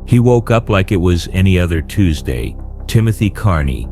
He woke up like it was any other Tuesday. Timothy Carney,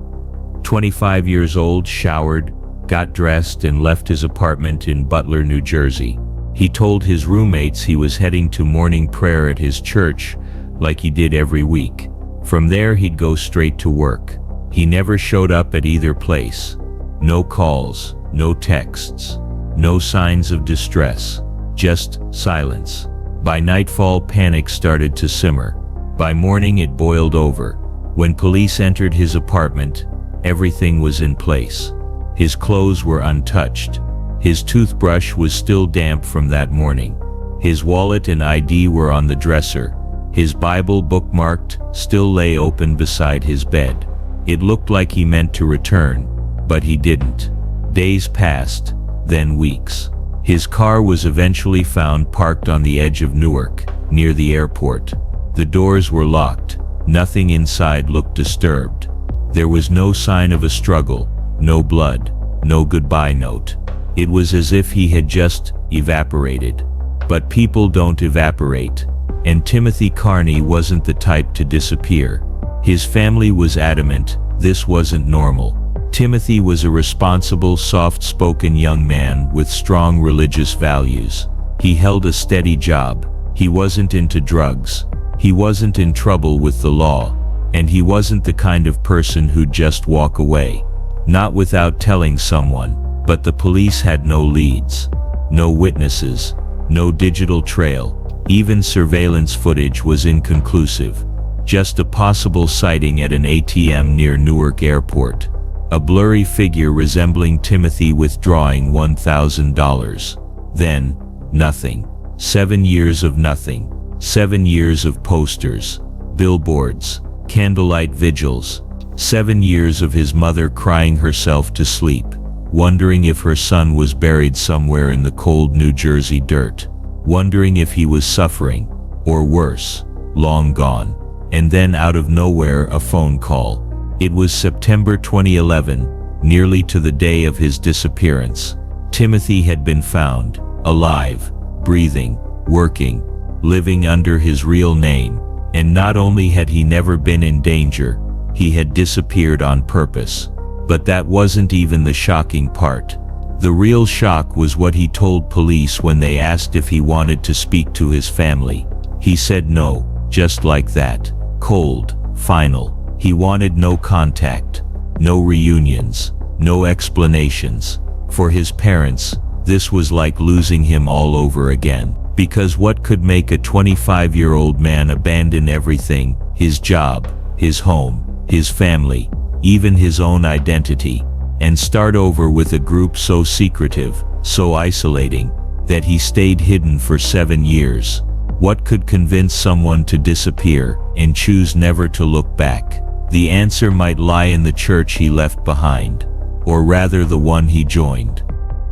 25 years old, showered, got dressed and left his apartment in Butler, New Jersey. He told his roommates he was heading to morning prayer at his church like he did every week. From there he'd go straight to work. He never showed up at either place. No calls, no texts, no signs of distress, just silence. By nightfall, panic started to simmer. By morning it boiled over. When police entered his apartment, everything was in place. His clothes were untouched. His toothbrush was still damp from that morning. His wallet and ID were on the dresser. His Bible, bookmarked, still lay open beside his bed. It looked like he meant to return, but he didn't. Days passed, then weeks. His car was eventually found parked on the edge of Newark, near the airport. The doors were locked. Nothing inside looked disturbed. There was no sign of a struggle, no blood, no goodbye note. It was as if he had just evaporated. But people don't evaporate, and Timothy Carney wasn't the type to disappear. His family was adamant this wasn't normal. Timothy was a responsible, soft-spoken young man with strong religious values. He held a steady job. He wasn't into drugs. He wasn't in trouble with the law. And he wasn't the kind of person who'd just walk away. Not without telling someone. But the police had no leads, no witnesses, no digital trail. Even surveillance footage was inconclusive. Just a possible sighting at an ATM near Newark Airport. A blurry figure resembling Timothy withdrawing $1,000. Then, nothing. 7 years of nothing. 7 years of posters, billboards, candlelight vigils. 7 years of his mother crying herself to sleep, wondering if her son was buried somewhere in the cold New Jersey dirt, wondering if he was suffering, or worse, long gone. And then out of nowhere, a phone call. It was September 2011, nearly to the day of his disappearance. Timothy had been found, alive, breathing, working, living under his real name. And not only had he never been in danger, he had disappeared on purpose. But that wasn't even the shocking part. The real shock was what he told police when they asked if he wanted to speak to his family. He said no, just like that. Cold, final. He wanted no contact, no reunions, no explanations. For his parents, this was like losing him all over again. Because what could make a 25-year-old man abandon everything, his job, his home, his family, even his own identity, and start over with a group so secretive, so isolating, that he stayed hidden for 7 years? What could convince someone to disappear and choose never to look back? The answer might lie in the church he left behind, or rather the one he joined.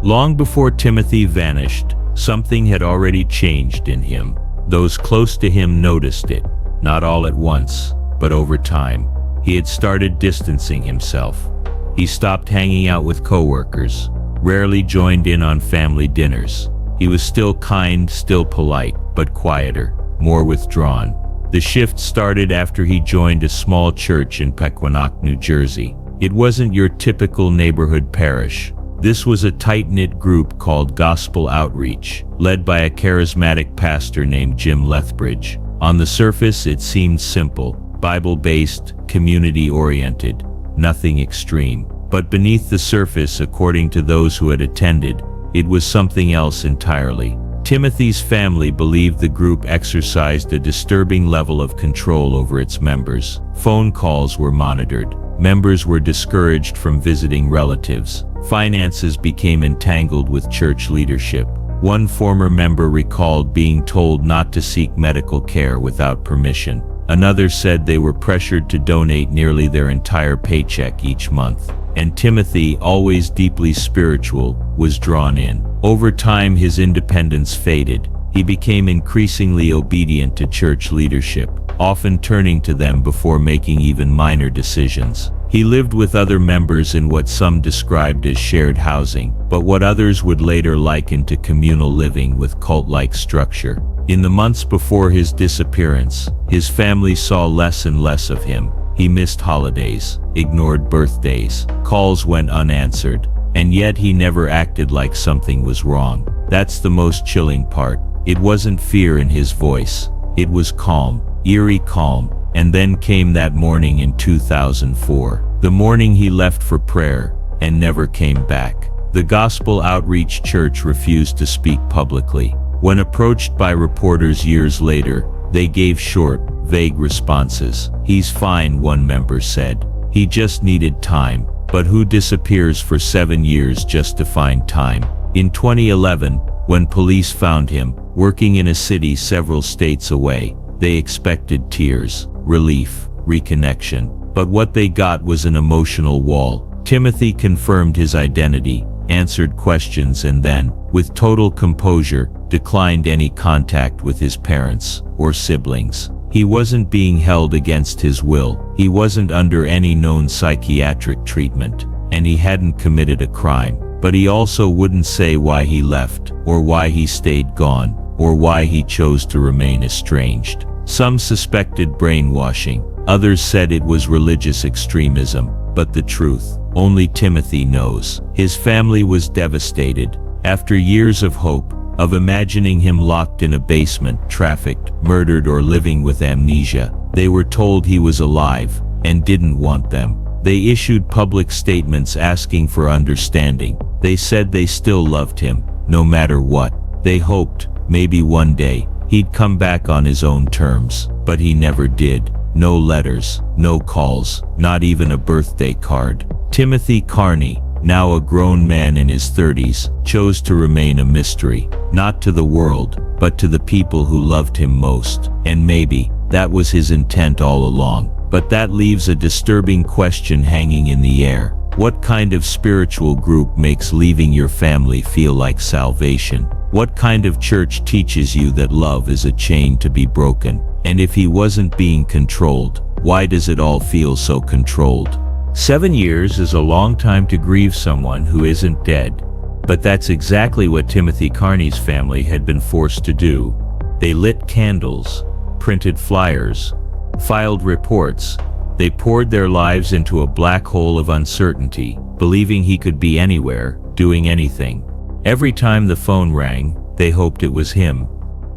Long before Timothy vanished, something had already changed in him. Those close to him noticed it, not all at once, but over time. He had started distancing himself. He stopped hanging out with coworkers, rarely joined in on family dinners. He was still kind, still polite, but quieter, more withdrawn. The shift started after he joined a small church in Pequannock, New Jersey. It wasn't your typical neighborhood parish. This was a tight-knit group called Gospel Outreach, led by a charismatic pastor named Jim Lethbridge. On the surface, it seemed simple, Bible-based, community-oriented, nothing extreme. But beneath the surface, according to those who had attended, it was something else entirely. Timothy's family believed the group exercised a disturbing level of control over its members. Phone calls were monitored. Members were discouraged from visiting relatives. Finances became entangled with church leadership. One former member recalled being told not to seek medical care without permission. Another said they were pressured to donate nearly their entire paycheck each month. And Timothy, always deeply spiritual, was drawn in. Over time, his independence faded. He became increasingly obedient to church leadership, often turning to them before making even minor decisions. He lived with other members in what some described as shared housing, but what others would later liken to communal living with cult-like structure. In the months before his disappearance, his family saw less and less of him. He missed holidays, ignored birthdays, calls went unanswered, and yet he never acted like something was wrong. That's the most chilling part. It wasn't fear in his voice. It was calm, eerie calm. And then came that morning in 2004, the morning he left for prayer and never came back. The Gospel Outreach Church refused to speak publicly. When approached by reporters years later, they gave short, vague responses. "He's fine," one member said. "He just needed time." But who disappears for 7 years just to find time? In 2011, when police found him, working in a city several states away, they expected tears, relief, reconnection. But what they got was an emotional wall. Timothy confirmed his identity, answered questions, and then, with total composure, declined any contact with his parents or siblings. He wasn't being held against his will. He wasn't under any known psychiatric treatment, and he hadn't committed a crime. But he also wouldn't say why he left, or why he stayed gone, or why he chose to remain estranged. Some suspected brainwashing. Others said it was religious extremism. But the truth, only Timothy knows. His family was devastated. After years of hope, of imagining him locked in a basement, trafficked, murdered, or living with amnesia, they were told he was alive and didn't want them. They issued public statements asking for understanding. They said they still loved him, no matter what. They hoped, maybe one day, he'd come back on his own terms. But he never did. No letters, no calls, not even a birthday card. Timothy Carney, now a grown man in his 30s, chose to remain a mystery, not to the world, but to the people who loved him most. And maybe that was his intent all along. But that leaves a disturbing question hanging in the air. What kind of spiritual group makes leaving your family feel like salvation? What kind of church teaches you that love is a chain to be broken? And if he wasn't being controlled, why does it all feel so controlled? 7 years is a long time to grieve someone who isn't dead. But that's exactly what Timothy Carney's family had been forced to do. They lit candles, printed flyers, filed reports. They poured their lives into a black hole of uncertainty, believing he could be anywhere, doing anything. Every time the phone rang, they hoped it was him.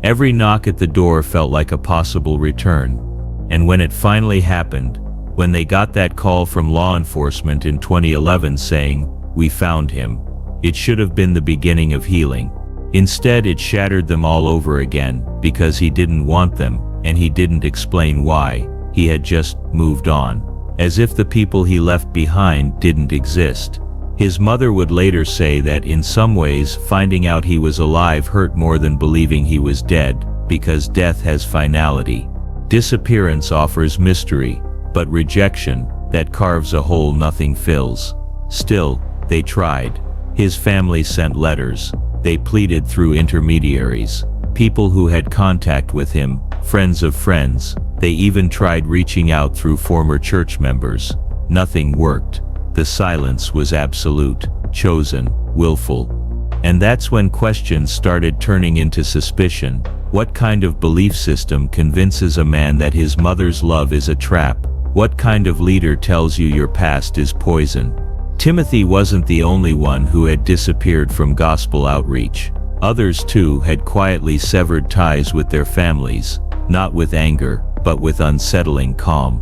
Every knock at the door felt like a possible return. And when it finally happened, when they got that call from law enforcement in 2011 saying, "We found him," it should have been the beginning of healing. Instead, it shattered them all over again, because he didn't want them, and he didn't explain why. He had just moved on, as if the people he left behind didn't exist. His mother would later say that in some ways, finding out he was alive hurt more than believing he was dead, because death has finality. Disappearance offers mystery, but rejection, that carves a hole nothing fills. Still, they tried. His family sent letters. They pleaded through intermediaries, people who had contact with him, friends of friends. They even tried reaching out through former church members. Nothing worked. The silence was absolute, chosen, willful. And that's when questions started turning into suspicion. What kind of belief system convinces a man that his mother's love is a trap? What kind of leader tells you your past is poison? Timothy wasn't the only one who had disappeared from gospel outreach. Others too had quietly severed ties with their families, not with anger, but with unsettling calm.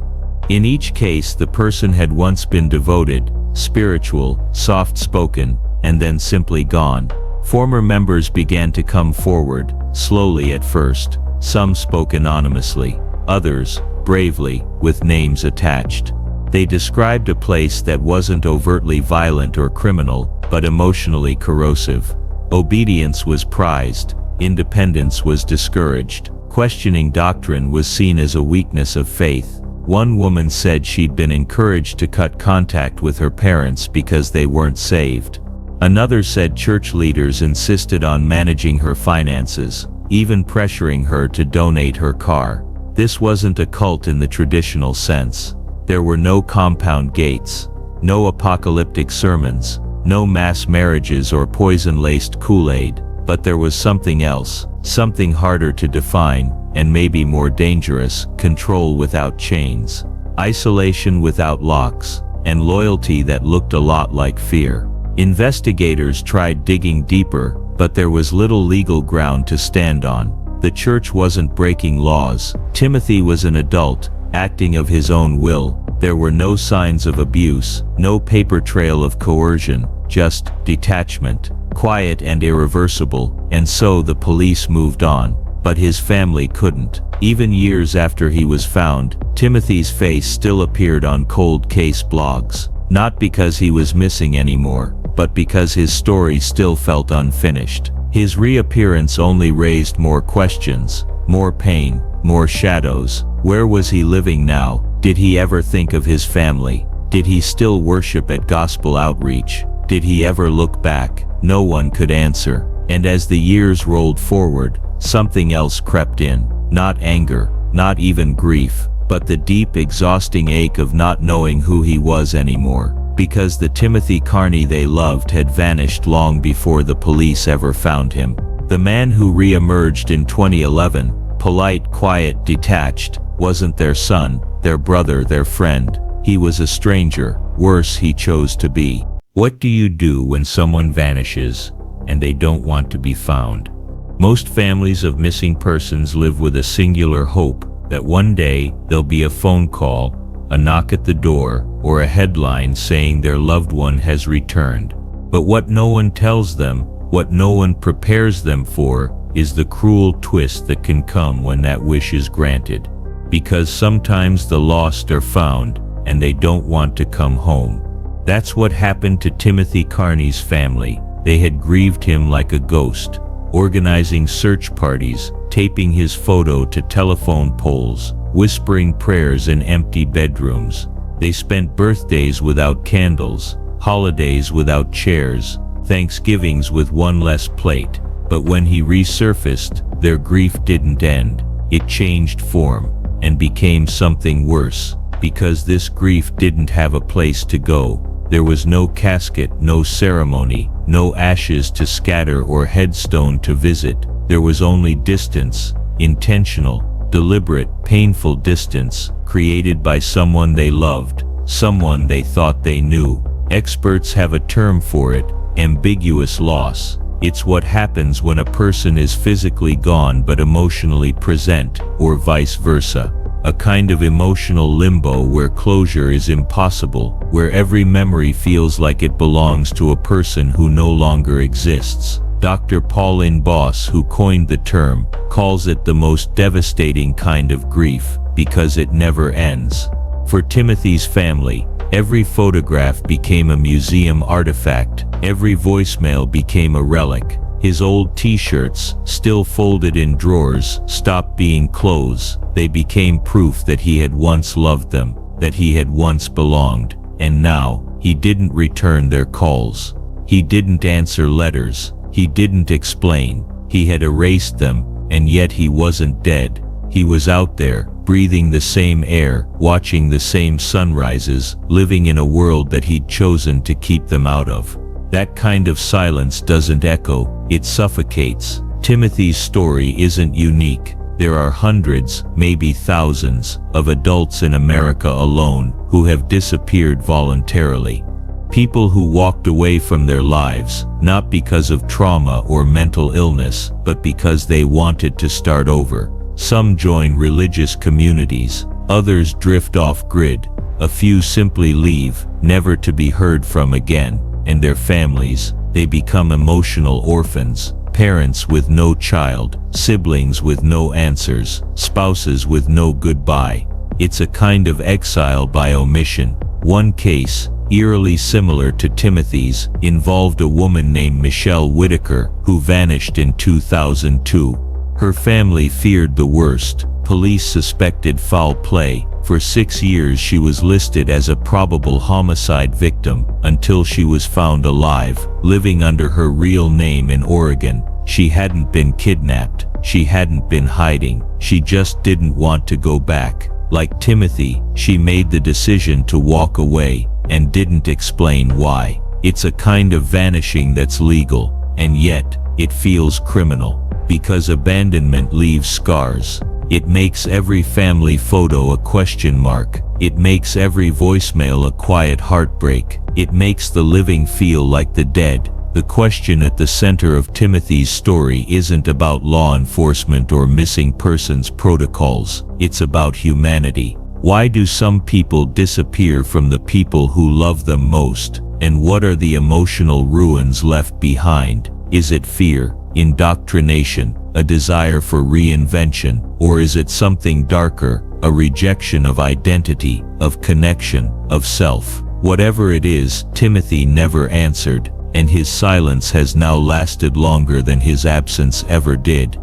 In each case, the person had once been devoted, spiritual, soft-spoken, and then simply gone. Former members began to come forward, slowly at first. Some spoke anonymously, others, bravely, with names attached. They described a place that wasn't overtly violent or criminal, but emotionally corrosive. Obedience was prized, independence was discouraged. Questioning doctrine was seen as a weakness of faith. One woman said she'd been encouraged to cut contact with her parents because they weren't saved. Another said church leaders insisted on managing her finances, even pressuring her to donate her car. This wasn't a cult in the traditional sense. There were no compound gates, no apocalyptic sermons, no mass marriages or poison-laced Kool-Aid. But there was something else, something harder to define, and maybe more dangerous: control without chains, isolation without locks, and loyalty that looked a lot like fear. Investigators tried digging deeper, but there was little legal ground to stand on. The church wasn't breaking laws. Timothy was an adult, acting of his own will. There were no signs of abuse, no paper trail of coercion, just detachment, quiet and irreversible, and so the police moved on. But his family couldn't. Even years after he was found, Timothy's face still appeared on cold case blogs. Not because he was missing anymore, but because his story still felt unfinished. His reappearance only raised more questions, more pain, more shadows. Where was he living now? Did he ever think of his family? Did he still worship at gospel outreach? Did he ever look back? No one could answer. And as the years rolled forward, something else crept in. Not anger, not even grief, but the deep, exhausting ache of not knowing who he was anymore. Because the Timothy Carney they loved had vanished long before the police ever found him. The man who re-emerged in 2011, polite, quiet, detached, wasn't their son, their brother, their friend. He was a stranger. Worse, he chose to be. What do you do when someone vanishes and they don't want to be found? Most families of missing persons live with a singular hope that one day there'll be a phone call, a knock at the door, or a headline saying their loved one has returned. But what no one tells them, what no one prepares them for, is the cruel twist that can come when that wish is granted. Because sometimes the lost are found, and they don't want to come home. That's what happened to Timothy Carney's family. They had grieved him like a ghost, organizing search parties, taping his photo to telephone poles, whispering prayers in empty bedrooms. They spent birthdays without candles, holidays without chairs, Thanksgivings with one less plate. But when he resurfaced, their grief didn't end. It changed form and became something worse, because this grief didn't have a place to go. There was no casket, no ceremony, no ashes to scatter or headstone to visit. There was only distance, intentional, deliberate, painful distance, created by someone they loved, someone they thought they knew. Experts have a term for it: ambiguous loss. It's what happens when a person is physically gone but emotionally present, or vice versa. A kind of emotional limbo where closure is impossible, where every memory feels like it belongs to a person who no longer exists. Dr. Pauline Boss, who coined the term, calls it the most devastating kind of grief, because it never ends. For Timothy's family, every photograph became a museum artifact, every voicemail became a relic. His old t-shirts, still folded in drawers, stopped being clothes. They became proof that he had once loved them, that he had once belonged. And now, he didn't return their calls. He didn't answer letters. He didn't explain. He had erased them, and yet he wasn't dead. He was out there, breathing the same air, watching the same sunrises, living in a world that he'd chosen to keep them out of. That kind of silence doesn't echo, it suffocates. Timothy's story isn't unique. There are hundreds, maybe thousands, of adults in America alone who have disappeared voluntarily. People who walked away from their lives, not because of trauma or mental illness, but because they wanted to start over. Some join religious communities, others drift off-grid, a few simply leave, never to be heard from again. And their families, they become emotional orphans, parents with no child, siblings with no answers, spouses with no goodbye. It's a kind of exile by omission. One case, eerily similar to Timothy's, involved a woman named Michelle Whitaker, who vanished in 2002. Her family feared the worst. Police suspected foul play. For 6 years she was listed as a probable homicide victim, until she was found alive, living under her real name in Oregon. She hadn't been kidnapped. She hadn't been hiding. She just didn't want to go back. Like Timothy, she made the decision to walk away, and didn't explain why. It's a kind of vanishing that's legal. and yet, it feels criminal. Because abandonment leaves scars. It makes every family photo a question mark. It makes every voicemail a quiet heartbreak. It makes the living feel like the dead. The question at the center of Timothy's story isn't about law enforcement or missing persons protocols. It's about humanity. Why do some people disappear from the people who love them most? And what are the emotional ruins left behind? Is it fear, indoctrination, a desire for reinvention, or is it something darker, a rejection of identity, of connection, of self? Whatever it is, Timothy never answered, and his silence has now lasted longer than his absence ever did.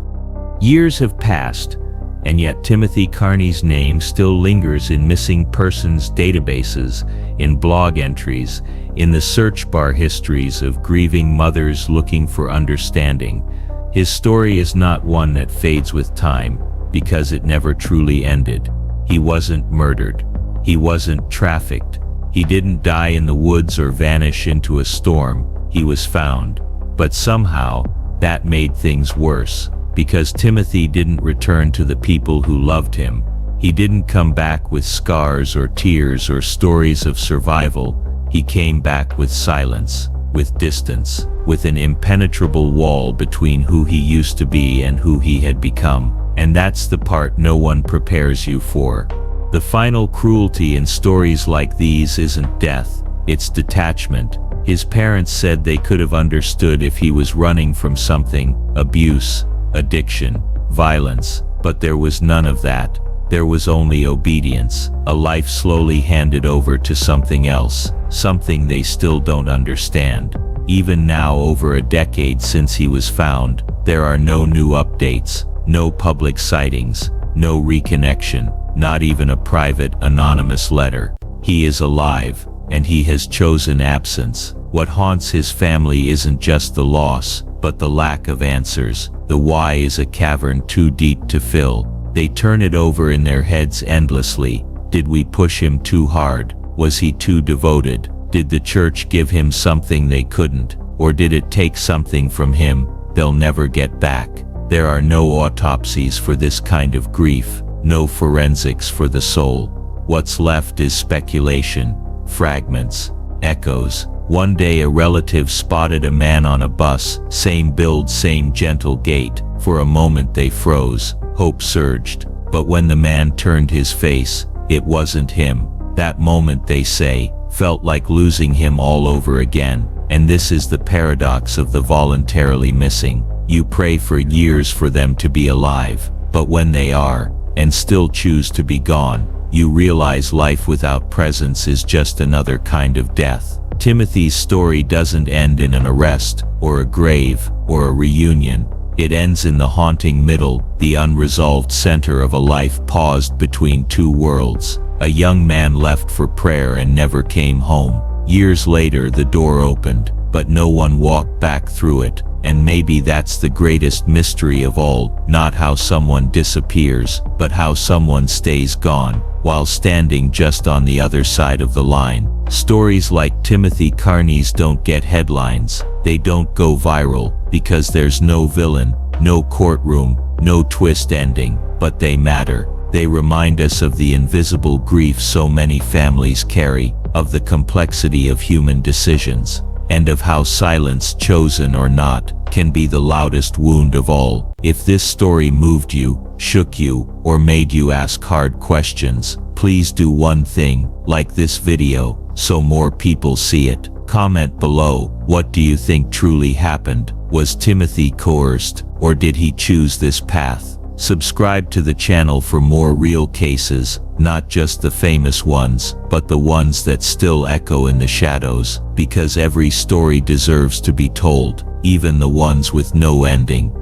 Years have passed, and yet Timothy Carney's name still lingers in missing persons databases, in blog entries, in the search bar histories of grieving mothers looking for understanding. His story is not one that fades with time, because it never truly ended. He wasn't murdered. He wasn't trafficked. He didn't die in the woods or vanish into a storm. He was found. But somehow, that made things worse, because Timothy didn't return to the people who loved him. He didn't come back with scars or tears or stories of survival. He came back with silence, with distance, with an impenetrable wall between who he used to be and who he had become. And that's the part no one prepares you for. The final cruelty in stories like these isn't death, it's detachment. His parents said they could have understood if he was running from something, abuse, addiction, violence, but there was none of that. There was only obedience, a life slowly handed over to something else, something they still don't understand. Even now, over a decade since he was found, there are no new updates, no public sightings, no reconnection, not even a private, anonymous letter. He is alive, and he has chosen absence. What haunts his family isn't just the loss, but the lack of answers. The why is a cavern too deep to fill. They turn it over in their heads endlessly. Did we push him too hard? Was he too devoted? Did the church give him something they couldn't? Or did it take something from him they'll never get back? There are no autopsies for this kind of grief, no forensics for the soul. What's left is speculation, fragments, echoes. One day a relative spotted a man on a bus, same build, same gentle gait. For a moment they froze, hope surged. But when the man turned his face, it wasn't him. That moment, they say, felt like losing him all over again. And this is the paradox of the voluntarily missing. You pray for years for them to be alive, but when they are, and still choose to be gone, you realize life without presence is just another kind of death. Timothy's story doesn't end in an arrest, or a grave, or a reunion. It ends in the haunting middle, the unresolved center of a life paused between two worlds. A young man left for prayer and never came home. Years later the door opened, but no one walked back through it. And maybe that's the greatest mystery of all, not how someone disappears, but how someone stays gone, while standing just on the other side of the line. Stories like Timothy Carney's don't get headlines. They don't go viral, because there's no villain, no courtroom, no twist ending, but they matter. They remind us of the invisible grief so many families carry, of the complexity of human decisions, and of how silence, chosen or not, can be the loudest wound of all. If this story moved you, shook you, or made you ask hard questions, please do one thing: like this video, so more people see it. Comment below, what do you think truly happened? Was Timothy coerced, or did he choose this path? Subscribe to the channel for more real cases, not just the famous ones, but the ones that still echo in the shadows, because every story deserves to be told, even the ones with no ending.